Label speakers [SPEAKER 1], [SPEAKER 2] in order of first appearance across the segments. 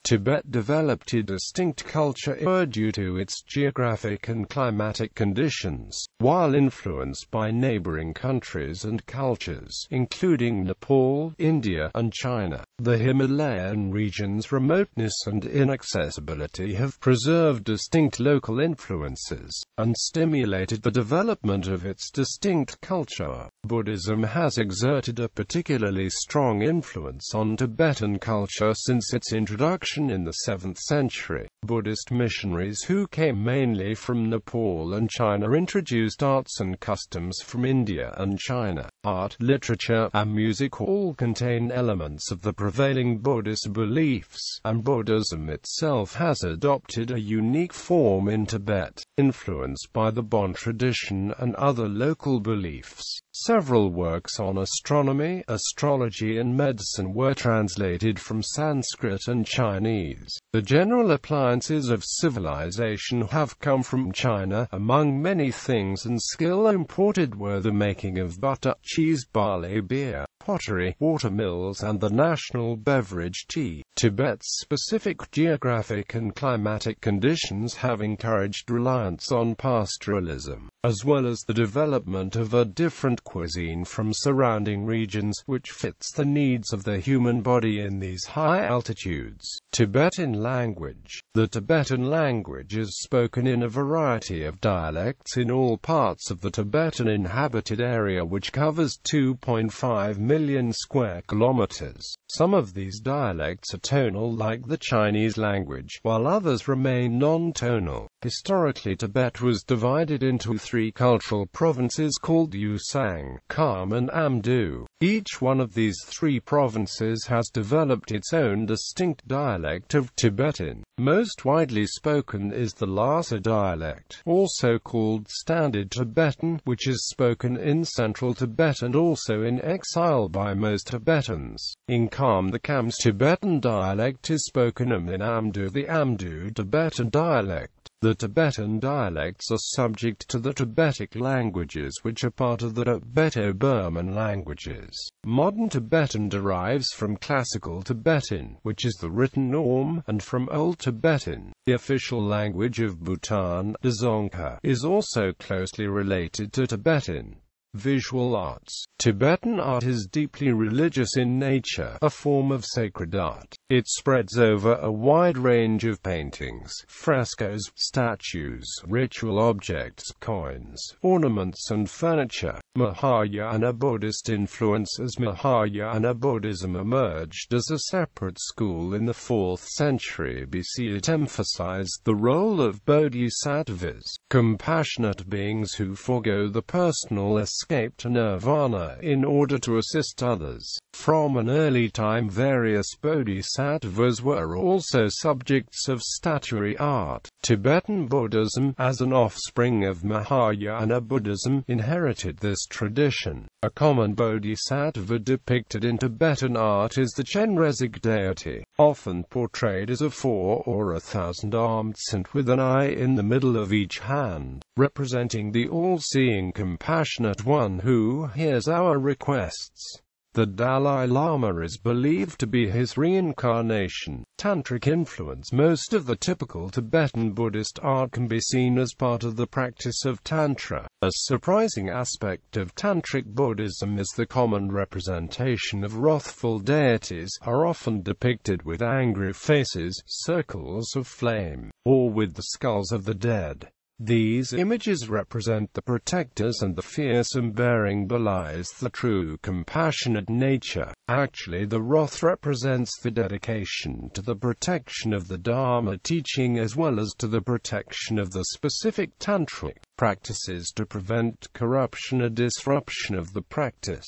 [SPEAKER 1] Tibet developed a distinct culture due to its geographic and climatic conditions, while influenced by neighboring countries and cultures, including Nepal, India, and China. The Himalayan region's remoteness and inaccessibility have preserved distinct local influences, and stimulated the development of its distinct culture. Buddhism has exerted a particularly strong influence on Tibetan culture since its introduction in the 7th century. Buddhist missionaries who came mainly from Nepal and China introduced arts and customs from India and China. Art, literature, and music all contain elements of the prevailing Buddhist beliefs, and Buddhism itself has adopted a unique form in Tibet, influenced by the Bon tradition and other local beliefs. Several works on astronomy, astrology and medicine were translated from Sanskrit and Chinese. The general appliances of civilization have come from China. Among many things and skill imported were the making of butter, cheese, barley, beer, pottery, water mills, and the national beverage tea. Tibet's specific geographic and climatic conditions have encouraged reliance on pastoralism, as well as the development of a different cuisine from surrounding regions, which fits the needs of the human body in these high altitudes. Tibetan language. The Tibetan language is spoken in a variety of dialects in all parts of the Tibetan inhabited area, which covers 2.5 million square kilometers. Some of these dialects are tonal like the Chinese language, while others remain non-tonal. Historically, Tibet was divided into 3 cultural provinces called Yusang, Kham and Amdo. Each one of these 3 provinces has developed its own distinct dialect of Tibetan. Most widely spoken is the Lhasa dialect, also called Standard Tibetan, which is spoken in central Tibet and also in exile by most Tibetans. In Kham, the Kham's Tibetan dialect is spoken, and in Amdo, the Amdo Tibetan dialect. The Tibetan dialects are subject to the Tibetic languages, which are part of the Tibeto-Burman languages. Modern Tibetan derives from Classical Tibetan, which is the written norm, and from Old Tibetan. The official language of Bhutan, Dzongkha, is also closely related to Tibetan. Visual arts. Tibetan art is deeply religious in nature, a form of sacred art. It spreads over a wide range of paintings, frescoes, statues, ritual objects, coins, ornaments and furniture. Mahayana Buddhist influence. As Mahayana Buddhism emerged as a separate school in the 4th century BC, it emphasized the role of bodhisattvas, compassionate beings who forego the personal escape to nirvana in order to assist others. From an early time, various bodhisattvas were also subjects of statuary art. Tibetan Buddhism, as an offspring of Mahayana Buddhism, inherited this tradition. A common bodhisattva depicted in Tibetan art is the Chenrezig deity, often portrayed as a 4 or 1,000-armed saint with an eye in the middle of each hand, representing the all-seeing compassionate one who hears our requests. The Dalai Lama is believed to be his reincarnation. Tantric influence. Most of the typical Tibetan Buddhist art can be seen as part of the practice of Tantra. A surprising aspect of Tantric Buddhism is the common representation of wrathful deities, are often depicted with angry faces, circles of flame, or with the skulls of the dead. These images represent the protectors, and the fearsome bearing belies the true compassionate nature. Actually, the wrath represents the dedication to the protection of the Dharma teaching as well as to the protection of the specific tantric practices to prevent corruption or disruption of the practice.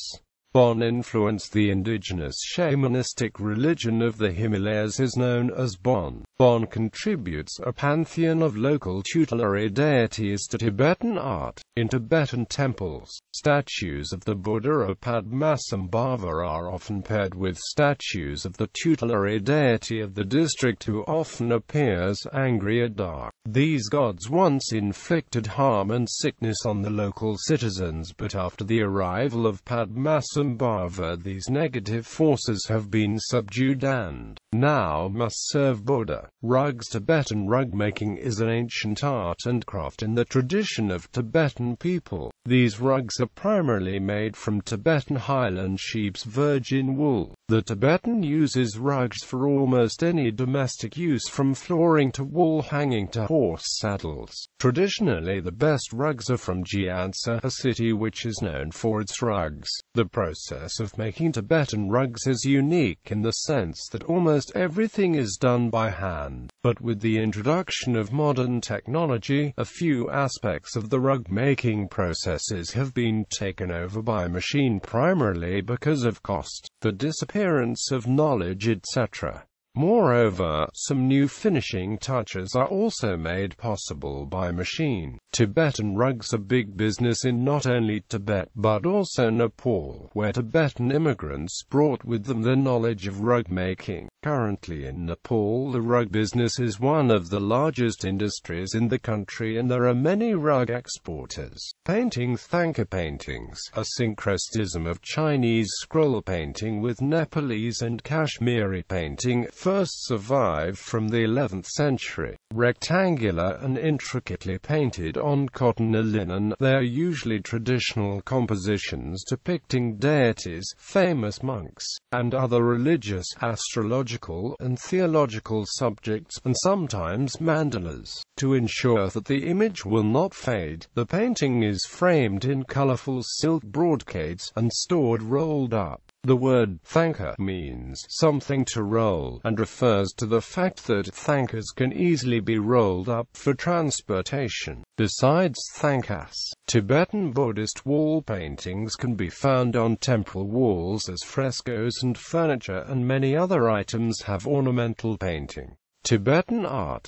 [SPEAKER 1] Bon influenced. The indigenous shamanistic religion of the Himalayas is known as Bon. Bon contributes a pantheon of local tutelary deities to Tibetan art. In Tibetan temples, statues of the Buddha or Padmasambhava are often paired with statues of the tutelary deity of the district, who often appears angry or dark. These gods once inflicted harm and sickness on the local citizens, but after the arrival of Padmasambhava, Sambhava, these negative forces have been subdued and now must serve Buddha. Rugs. Tibetan rug making is an ancient art and craft in the tradition of Tibetan people. These rugs are primarily made from Tibetan highland sheep's virgin wool. The Tibetan uses rugs for almost any domestic use, from flooring to wall hanging to horse saddles. Traditionally, the best rugs are from Gyansa, a city which is known for its rugs. The process of making Tibetan rugs is unique in the sense that almost everything is done by hand. But with the introduction of modern technology, a few aspects of the rug-making processes have been taken over by machine, primarily because of cost, the disappearance of knowledge, etc. Moreover, some new finishing touches are also made possible by machine. Tibetan rugs are big business in not only Tibet, but also Nepal, where Tibetan immigrants brought with them the knowledge of rug making. Currently in Nepal, the rug business is one of the largest industries in the country, and there are many rug exporters. Painting. Thangka paintings, a syncretism of Chinese scroll painting with Nepalese and Kashmiri painting, first survived from the 11th century. Rectangular and intricately painted on cotton or linen, they are usually traditional compositions depicting deities, famous monks, and other religious, astrological, and theological subjects, and sometimes mandalas. To ensure that the image will not fade, the painting is framed in colorful silk brocades and stored rolled up. The word thangka means something to roll, and refers to the fact that thangkas can easily be rolled up for transportation. Besides thangkas, Tibetan Buddhist wall paintings can be found on temple walls as frescoes and furniture, and many other items have ornamental painting. Tibetan art.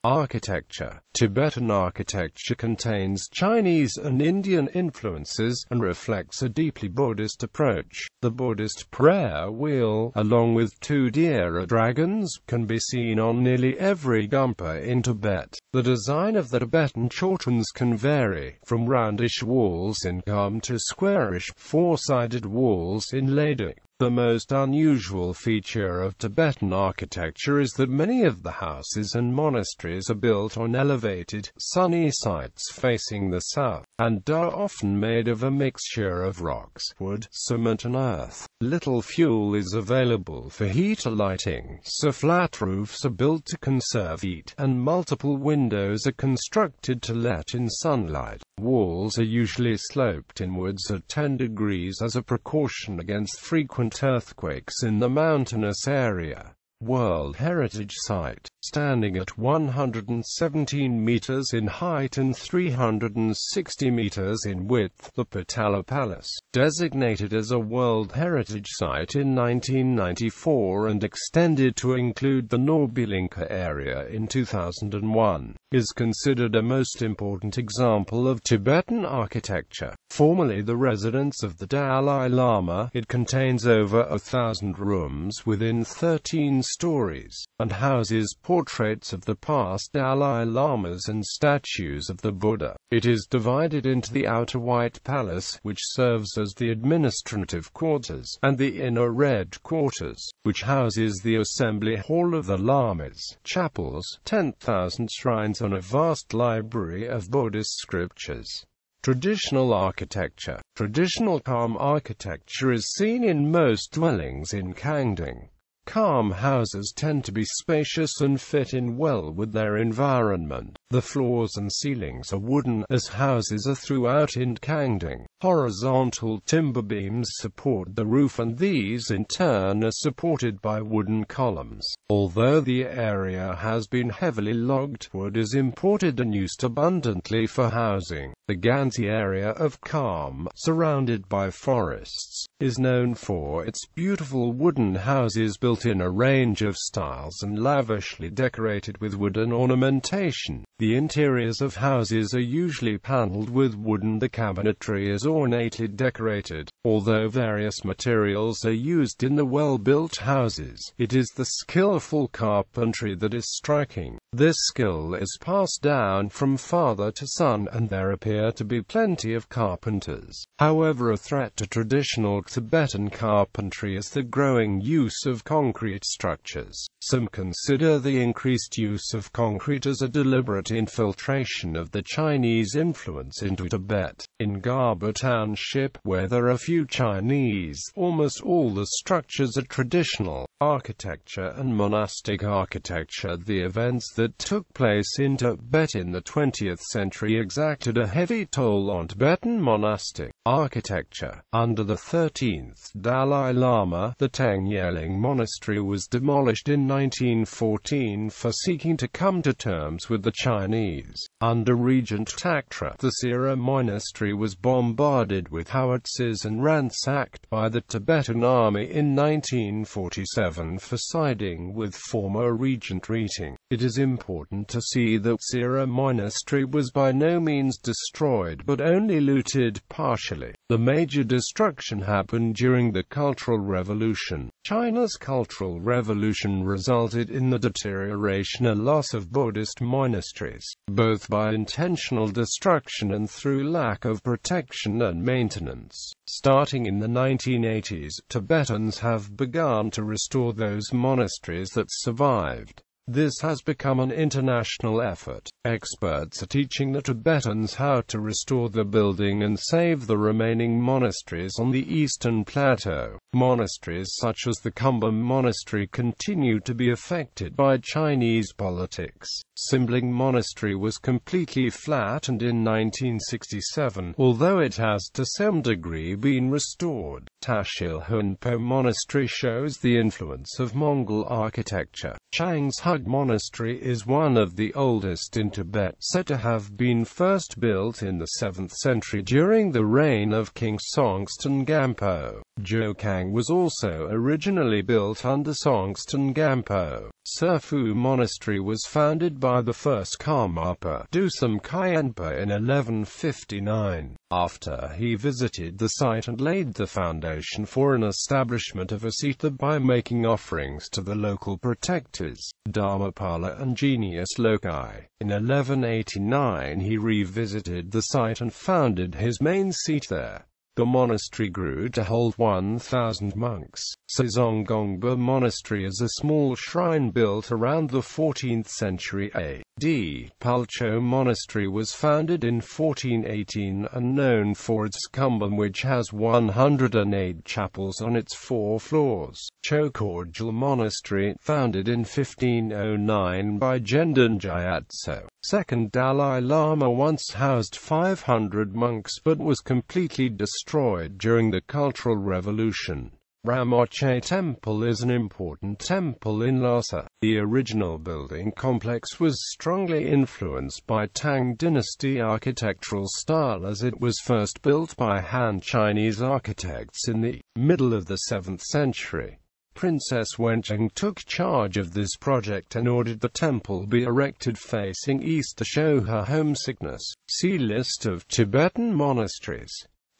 [SPEAKER 1] Architecture. Tibetan architecture contains Chinese and Indian influences, and reflects a deeply Buddhist approach. The Buddhist prayer wheel, along with two deer or dragons, can be seen on nearly every gumpa in Tibet. The design of the Tibetan chortens can vary, from roundish walls in Kham to squarish, four-sided walls in Ladakh. The most unusual feature of Tibetan architecture is that many of the houses and monasteries are built on elevated, sunny sites facing the south, and are often made of a mixture of rocks, wood, cement and earth. Little fuel is available for heat or lighting, so flat roofs are built to conserve heat, and multiple windows are constructed to let in sunlight. Walls are usually sloped inwards at 10 degrees as a precaution against frequent earthquakes in the mountainous area. World Heritage Site. Standing at 117 meters in height and 360 meters in width, the Potala Palace, designated as a World Heritage Site in 1994 and extended to include the Norbilinka area in 2001, is considered a most important example of Tibetan architecture. Formerly the residence of the Dalai Lama, it contains over 1,000 rooms within 13 stories, and houses portraits of the past Dalai Lamas and statues of the Buddha. It is divided into the outer White Palace, which serves as the administrative quarters, and the inner Red Quarters, which houses the assembly hall of the Lamas, chapels, 10,000 shrines and a vast library of Buddhist scriptures. Traditional architecture. Traditional Kham architecture is seen in most dwellings in Kangding. Kham houses tend to be spacious and fit in well with their environment. The floors and ceilings are wooden, as houses are throughout in Kangding. Horizontal timber beams support the roof, and these in turn are supported by wooden columns. Although the area has been heavily logged, wood is imported and used abundantly for housing. The Ganzi area of Kham, surrounded by forests, is known for its beautiful wooden houses built built in a range of styles and lavishly decorated with wooden ornamentation. The interiors of houses are usually paneled with wooden. The cabinetry is ornately decorated. Although various materials are used in the well-built houses, it is the skillful carpentry that is striking. This skill is passed down from father to son, and there appear to be plenty of carpenters. However, a threat to traditional Tibetan carpentry is the growing use of concrete structures. Some consider the increased use of concrete as a deliberate infiltration of the Chinese influence into Tibet. In Garba Township, where there are few Chinese, almost all the structures are traditional architecture and monastic architecture. The events that took place in Tibet in the 20th century exacted a heavy toll on Tibetan monastic architecture. Under the 13th Dalai Lama, the Tangyeling Monastery was demolished in 1914 for seeking to come to terms with the Chinese. Under Regent Taktra, the Sira Monastery was bombarded with howitzers and ransacked by the Tibetan army in 1947 for siding with former Regent Reting. It is important to see that Sira Monastery was by no means destroyed but only looted partially. The major destruction happened during the Cultural Revolution. China's Cultural Revolution resulted in the deterioration and loss of Buddhist monasteries, both by intentional destruction and through lack of protection and maintenance. Starting in the 1980s, Tibetans have begun to restore those monasteries that survived. This has become an international effort. Experts are teaching the Tibetans how to restore the building and save the remaining monasteries on the eastern plateau. Monasteries such as the Kumbum Monastery continue to be affected by Chinese politics. Simbling Monastery was completely flattened in 1967, although it has to some degree been restored. Tashil Hunpo Monastery shows the influence of Mongol architecture. Changshug Monastery is one of the oldest in Tibet, said to have been first built in the 7th century during the reign of King Songtsen Gampo. Jokang was also originally built under Songtsen Gampo. Serfu Monastery was founded by the first Karmapa, Dusam Kyenpa, in 1159. After he visited the site and laid the foundation for an establishment of a sita by making offerings to the local protectors, Dharmapala and Genius Loci. In 1189 he revisited the site and founded his main seat there. The monastery grew to hold 1,000 monks. Sazonggongpa Monastery is a small shrine built around the 14th century A.D. Palcho Monastery was founded in 1418 and known for its kumbum, which has 108 chapels on its 4 floors. Chokorjal Monastery, founded in 1509 by Gendon Gyatso. Second Dalai Lama, once housed 500 monks but was completely destroyed during the Cultural Revolution. Ramoche Temple is an important temple in Lhasa. The original building complex was strongly influenced by Tang dynasty architectural style, as it was first built by Han Chinese architects in the middle of the 7th century. Princess Wencheng took charge of this project and ordered the temple be erected facing east to show her homesickness. See List of Tibetan monasteries.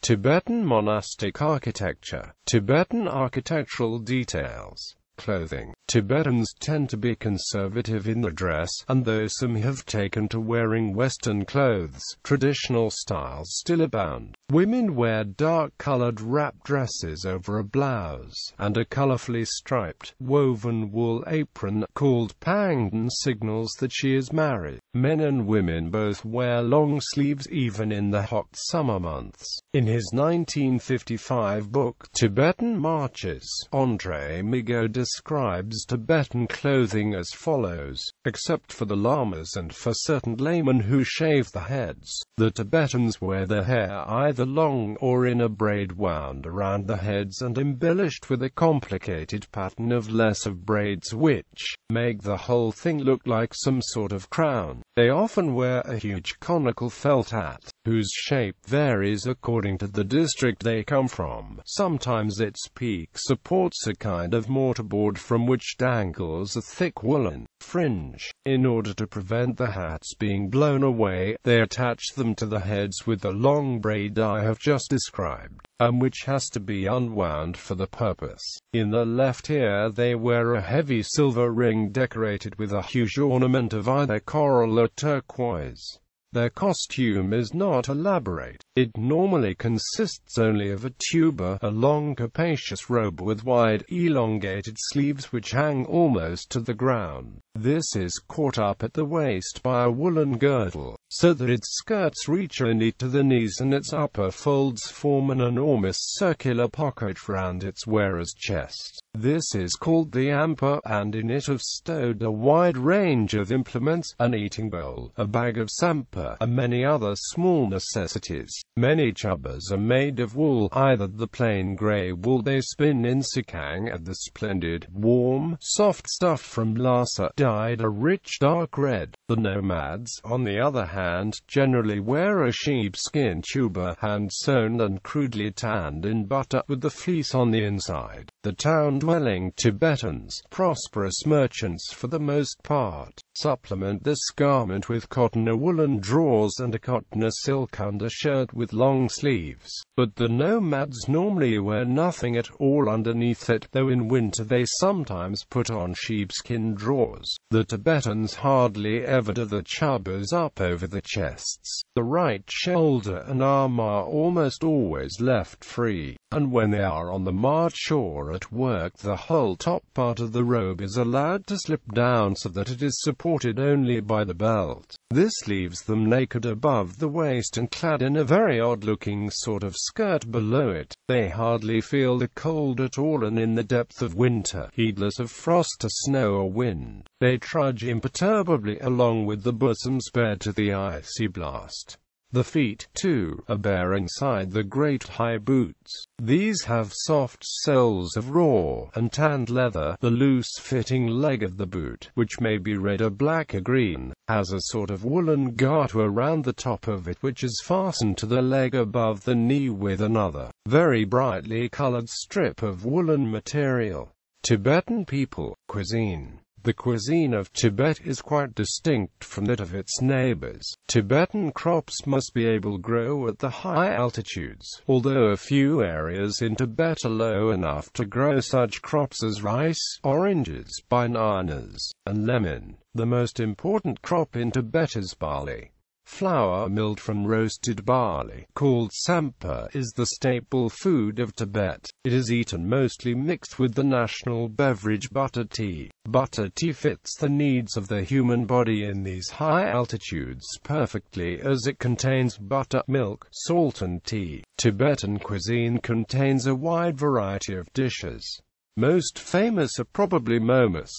[SPEAKER 1] Tibetan monastic architecture. Tibetan architectural details. Clothing. Tibetans tend to be conservative in their dress, and though some have taken to wearing Western clothes, traditional styles still abound. Women wear dark-colored wrap dresses over a blouse, and a colorfully striped, woven wool apron called pangdan signals that she is married. Men and women both wear long sleeves even in the hot summer months. In his 1955 book, Tibetan Marches, André Migaud describes Tibetan clothing as follows: except for the lamas and for certain laymen who shave the heads, the Tibetans wear their hair either long or in a braid wound around the heads and embellished with a complicated pattern of lesser braids which make the whole thing look like some sort of crown. They often wear a huge conical felt hat, whose shape varies according to the district they come from. Sometimes its peak supports a kind of mortarboard from which dangles a thick woolen fringe. In order to prevent the hats being blown away, they attach them to the heads with the long braid I have just described, and which has to be unwound for the purpose. In the left ear they wear a heavy silver ring decorated with a huge ornament of either coral or turquoise. Their costume is not elaborate. It normally consists only of a tuba, a long capacious robe with wide, elongated sleeves which hang almost to the ground. This is caught up at the waist by a woolen girdle, so that its skirts reach only to the knees and its upper folds form an enormous circular pocket round its wearer's chest. This is called the ampa, and in it are stowed a wide range of implements, an eating bowl, a bag of sampa, and many other small necessities. Many chubas are made of wool, either the plain grey wool they spin in Sikang and the splendid, warm, soft stuff from Lhasa, dyed a rich dark red. The nomads, on the other hand, generally wear a sheepskin tuba, hand-sewn and crudely tanned in butter, with the fleece on the inside. The town-dwelling Tibetans, prosperous merchants for the most part, supplement this garment with cotton or woolen drawers and a cotton or silk undershirt with long sleeves. But the nomads normally wear nothing at all underneath it, though in winter they sometimes put on sheepskin drawers. The Tibetans hardly ever do the chubas up over the chests. The right shoulder and arm are almost always left free, and when they are on the march or at work, the whole top part of the robe is allowed to slip down so that it is supported only by the belt. This leaves them naked above the waist and clad in a very odd-looking sort of skirt below it. They hardly feel the cold at all, and in the depth of winter, heedless of frost or snow or wind, they trudge imperturbably along with the bosoms bared to the icy blast. The feet, too, are bare inside the great high boots. These have soft soles of raw and tanned leather. The loose-fitting leg of the boot, which may be red or black or green, has a sort of woolen garter around the top of it which is fastened to the leg above the knee with another, very brightly colored strip of woolen material. Tibetan people, cuisine. The cuisine of Tibet is quite distinct from that of its neighbors. Tibetan crops must be able to grow at the high altitudes, although a few areas in Tibet are low enough to grow such crops as rice, oranges, bananas, and lemon. The most important crop in Tibet is barley. Flour milled from roasted barley, called sampa, is the staple food of Tibet. It is eaten mostly mixed with the national beverage butter tea. Butter tea fits the needs of the human body in these high altitudes perfectly, as it contains butter, milk, salt and tea. Tibetan cuisine contains a wide variety of dishes. Most famous are probably momus.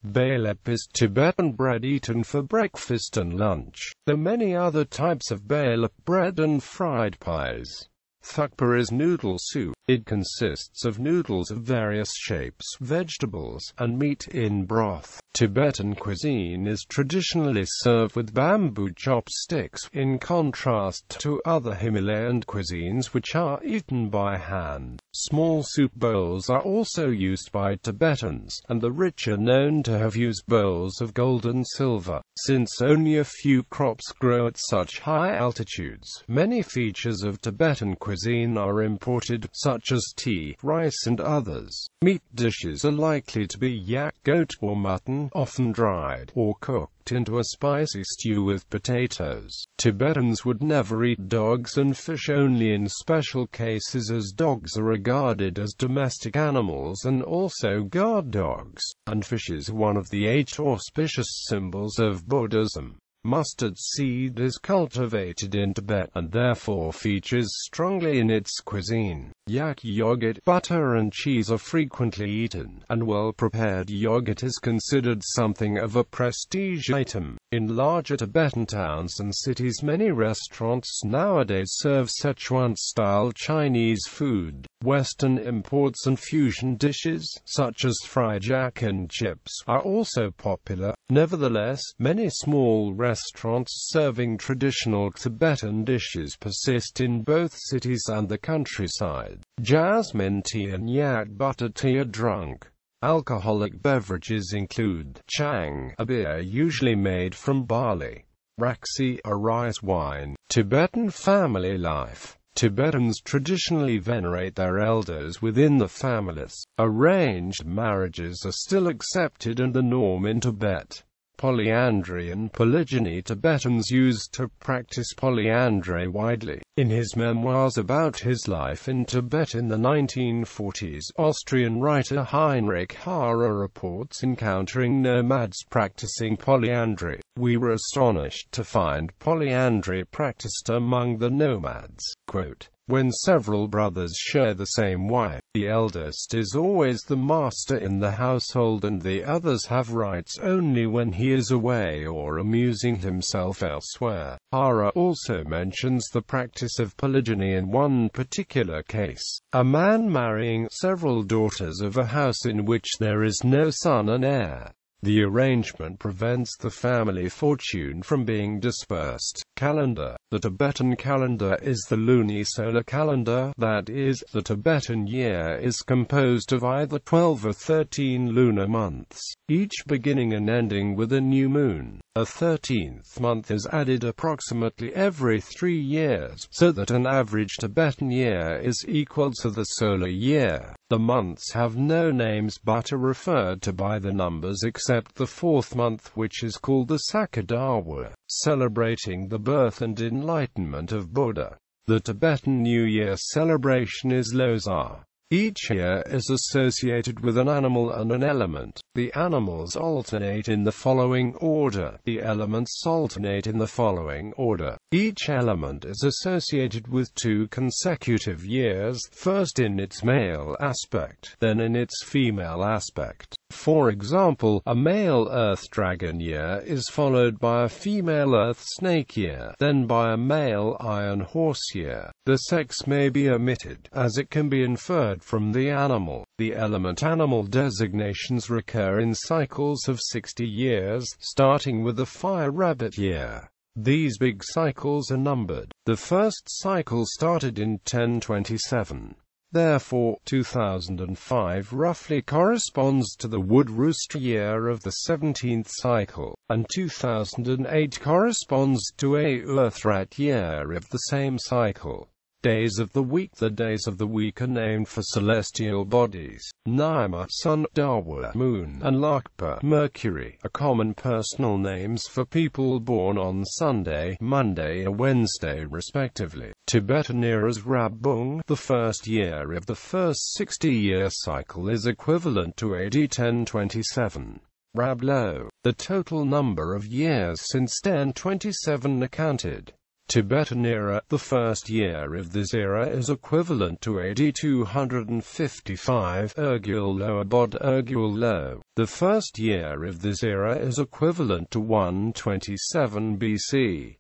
[SPEAKER 1] Baelep is Tibetan bread eaten for breakfast and lunch. There are many other types of baelep bread and fried pies. Thukpa is noodle soup. It consists of noodles of various shapes, vegetables, and meat in broth. Tibetan cuisine is traditionally served with bamboo chopsticks, in contrast to other Himalayan cuisines which are eaten by hand. Small soup bowls are also used by Tibetans, and the rich are known to have used bowls of gold and silver. Since only a few crops grow at such high altitudes, many features of Tibetan cuisine are imported, such as tea, rice and others. Meat dishes are likely to be yak, goat or mutton, often dried, or cooked into a spicy stew with potatoes. Tibetans would never eat dogs and fish only in special cases, as dogs are regarded as domestic animals and also guard dogs, and fish is one of the 8 auspicious symbols of Buddhism. Mustard seed is cultivated in Tibet, and therefore features strongly in its cuisine. Yak yogurt, butter and cheese are frequently eaten, and well-prepared yogurt is considered something of a prestige item. In larger Tibetan towns and cities, many restaurants nowadays serve Sichuan-style Chinese food. Western imports and fusion dishes, such as fried jack and chips, are also popular. Nevertheless, many small restaurants serving traditional Tibetan dishes persist in both cities and the countryside. Jasmine tea and yak butter tea are drunk. Alcoholic beverages include chang, a beer usually made from barley, raksi, a rice wine. Tibetan family life. Tibetans traditionally venerate their elders within the families. Arranged marriages are still accepted and the norm in Tibet. Polyandry and polygyny. Tibetans used to practice polyandry widely. In his memoirs about his life in Tibet in the 1940s, Austrian writer Heinrich Harrer reports encountering nomads practicing polyandry. We were astonished to find polyandry practiced among the nomads. Quote, when several brothers share the same wife, the eldest is always the master in the household and the others have rights only when he is away or amusing himself elsewhere. Hara also mentions the practice of polygyny in one particular case, a man marrying several daughters of a house in which there is no son and heir. The arrangement prevents the family fortune from being dispersed. Calendar. The Tibetan calendar is the lunisolar calendar, that is, the Tibetan year is composed of either 12 or 13 lunar months, each beginning and ending with a new moon. A 13th month is added approximately every 3 years, so that an average Tibetan year is equal to the solar year. The months have no names but are referred to by the numbers except the 4th month, which is called the Sakadawa, celebrating the birth and enlightenment of Buddha. The Tibetan New Year celebration is Losar. Each year is associated with an animal and an element. The animals alternate in the following order. The elements alternate in the following order. Each element is associated with 2 consecutive years, first in its male aspect, then in its female aspect. For example, a male earth dragon year is followed by a female earth snake year, then by a male iron horse year. The sex may be omitted, as it can be inferred from the animal. The element animal designations recur in cycles of 60 years, starting with the fire rabbit year. These big cycles are numbered. The first cycle started in 1027. Therefore, 2005 roughly corresponds to the wood rooster year of the 17th cycle, and 2008 corresponds to a earthrat year of the same cycle. Days of the week. The days of the week are named for celestial bodies. Naima, Sun, Dawa, Moon, and Lakpa, Mercury, are common personal names for people born on Sunday, Monday, or Wednesday, respectively. Tibetan era's Rabung, the first year of the first 60-year cycle, is equivalent to AD 1027. Rablo, the total number of years since 1027 accounted. Tibetan era, the first year of this era is equivalent to AD 255, Ergul-lo Abod Ergul-lo. The first year of this era is equivalent to 127 BC.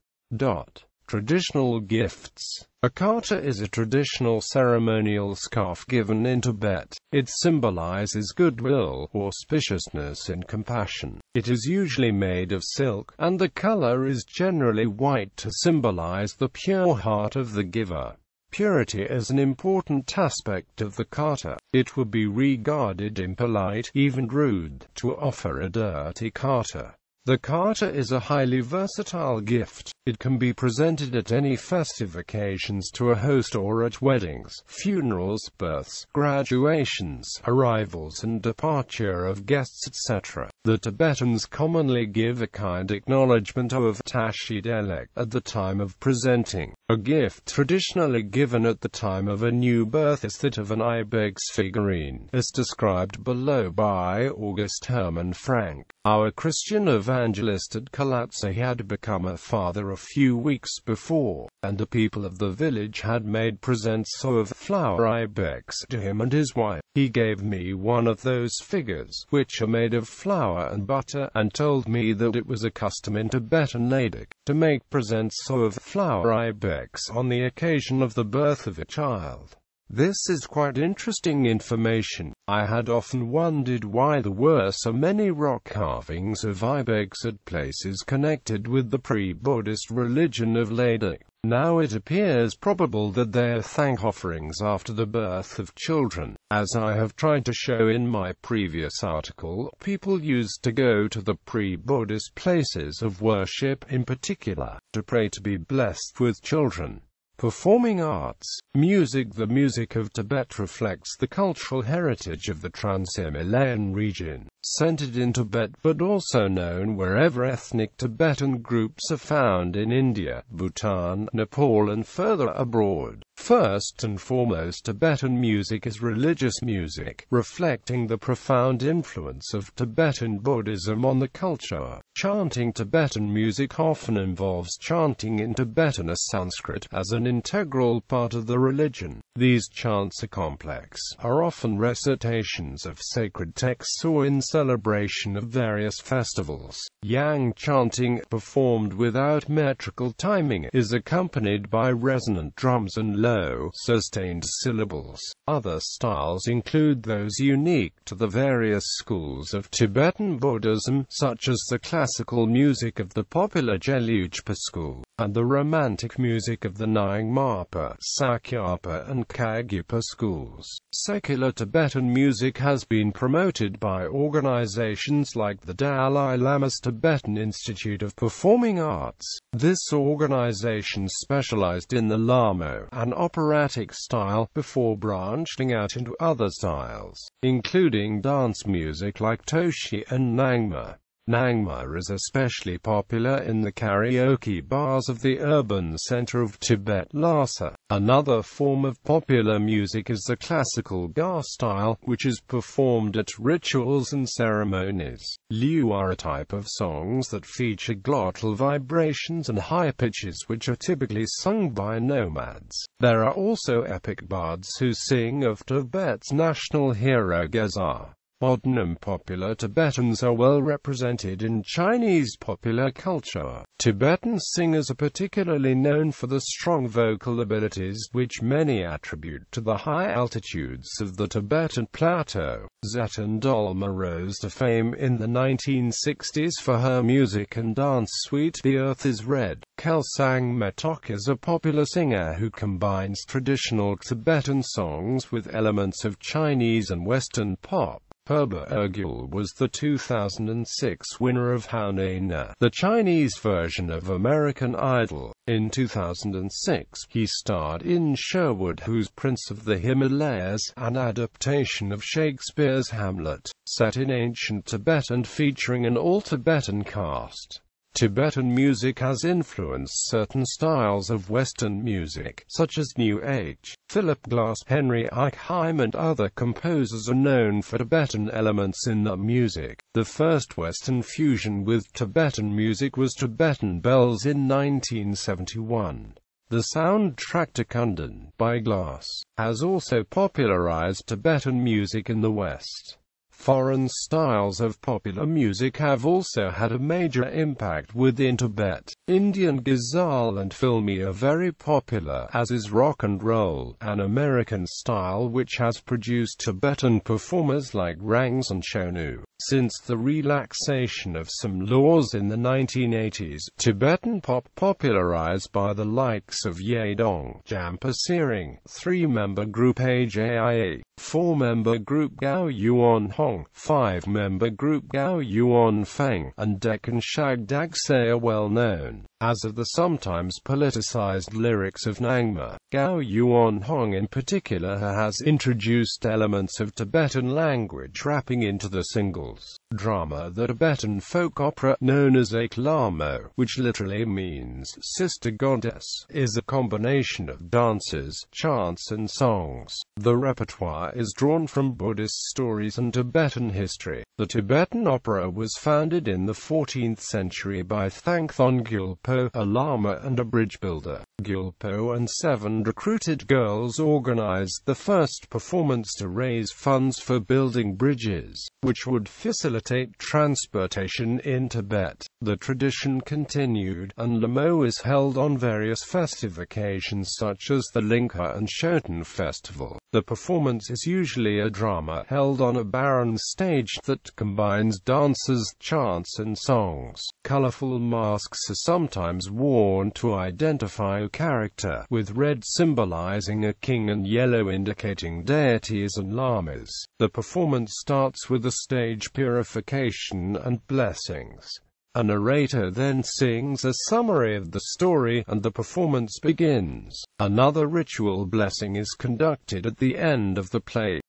[SPEAKER 1] Traditional gifts. A kata is a traditional ceremonial scarf given in Tibet. It symbolizes goodwill, auspiciousness and compassion. It is usually made of silk, and the color is generally white to symbolize the pure heart of the giver. Purity is an important aspect of the kata. It would be regarded impolite, even rude, to offer a dirty kata. The kata is a highly versatile gift. It can be presented at any festive occasions to a host or at weddings, funerals, births, graduations, arrivals and departure of guests, etc. The Tibetans commonly give a kind acknowledgement of tashi-delek at the time of presenting. A gift traditionally given at the time of a new birth is that of an ibex figurine, as described below by August Hermann Frank. Our Christian evangelist at Kalatsa had become a father a few weeks before, and the people of the village had made presents of flower ibex to him and his wife. He gave me one of those figures, which are made of flour and butter, and told me that it was a custom in Tibetan Ladakh to make presents of flower ibex on the occasion of the birth of a child. This is quite interesting information. I had often wondered why there were so many rock carvings of ibex at places connected with the pre-Buddhist religion of GgvlaD. Now it appears probable that they are thank offerings after the birth of children. As I have tried to show in my previous article, people used to go to the pre-Buddhist places of worship, in particular, to pray to be blessed with children. Performing arts. Music. The music of Tibet reflects the cultural heritage of the Trans-Himalayan region, centered in Tibet but also known wherever ethnic Tibetan groups are found in India, Bhutan, Nepal and further abroad. First and foremost, Tibetan music is religious music, reflecting the profound influence of Tibetan Buddhism on the culture. Chanting. Tibetan music often involves chanting in Tibetan or Sanskrit as an integral part of the religion. These chants are complex, are often recitations of sacred texts or in celebration of various festivals. Yang chanting, performed without metrical timing, is accompanied by resonant drums and low, sustained syllables. Other styles include those unique to the various schools of Tibetan Buddhism, such as the classical music of the popular Gelugpa school, and the romantic music of the Nyingmapa, Sakyapa and Kagyapa schools. Secular Tibetan music has been promoted by organizations like the Dalai Lama's Tibetan Institute of Performing Arts. This organization specialized in the Lamo, an operatic style, before branching out into other styles, including dance music like Toshi and Nangma. Nangma is especially popular in the karaoke bars of the urban center of Tibet, Lhasa. Another form of popular music is the classical Ga style, which is performed at rituals and ceremonies. Liu are a type of songs that feature glottal vibrations and high pitches which are typically sung by nomads. There are also epic bards who sing of Tibet's national hero Gesar. Modern and popular Tibetans are well represented in Chinese popular culture. Tibetan singers are particularly known for the strong vocal abilities which many attribute to the high altitudes of the Tibetan plateau. Zeten Dolma rose to fame in the 1960s for her music and dance suite The Earth is Red. Kelsang Metok is a popular singer who combines traditional Tibetan songs with elements of Chinese and Western pop. Herba Ergul was the 2006 winner of Haunana, the Chinese version of American Idol. In 2006, he starred in Sherwood Who's Prince of the Himalayas, an adaptation of Shakespeare's Hamlet, set in ancient Tibet and featuring an all-Tibetan cast. Tibetan music has influenced certain styles of Western music, such as New Age. Philip Glass, Henry Eichheim and other composers are known for Tibetan elements in their music. The first Western fusion with Tibetan music was Tibetan bells in 1971. The soundtrack to Kundan, by Glass, has also popularized Tibetan music in the West. Foreign styles of popular music have also had a major impact within Tibet. Indian ghazal and filmi are very popular, as is rock and roll, an American style which has produced Tibetan performers like Rangs and Shonu. Since the relaxation of some laws in the 1980s, Tibetan pop popularized by the likes of Yedong, Jampa Sering, 3-member group AJIA, 4-member group Gao Yuan Hong, 5-member group Gao Yuan Feng, and Deccan Shag Dagsay are well known. As are the sometimes politicized lyrics of Nangma. Gao Yuan Hong in particular has introduced elements of Tibetan language rapping into the singles. Drama. The Tibetan folk opera, known as Aklamo, which literally means sister goddess, is a combination of dances, chants and songs. The repertoire is drawn from Buddhist stories and Tibetan history. The Tibetan opera was founded in the 14th century by Thangthong Gyalpo Gyalpo, a lama and a bridge builder. Gyalpo and 7 recruited girls organized the first performance to raise funds for building bridges, which would facilitate transportation in Tibet. The tradition continued, and Lamo is held on various festive occasions such as the Lingkha and Shoten festival. The performance is usually a drama held on a barren stage that combines dances, chants and songs. Colorful masks are sometimes worn to identify a character, with red symbolizing a king and yellow indicating deities and lamas. The performance starts with a stage purification and blessings. A narrator then sings a summary of the story, and the performance begins. Another ritual blessing is conducted at the end of the play.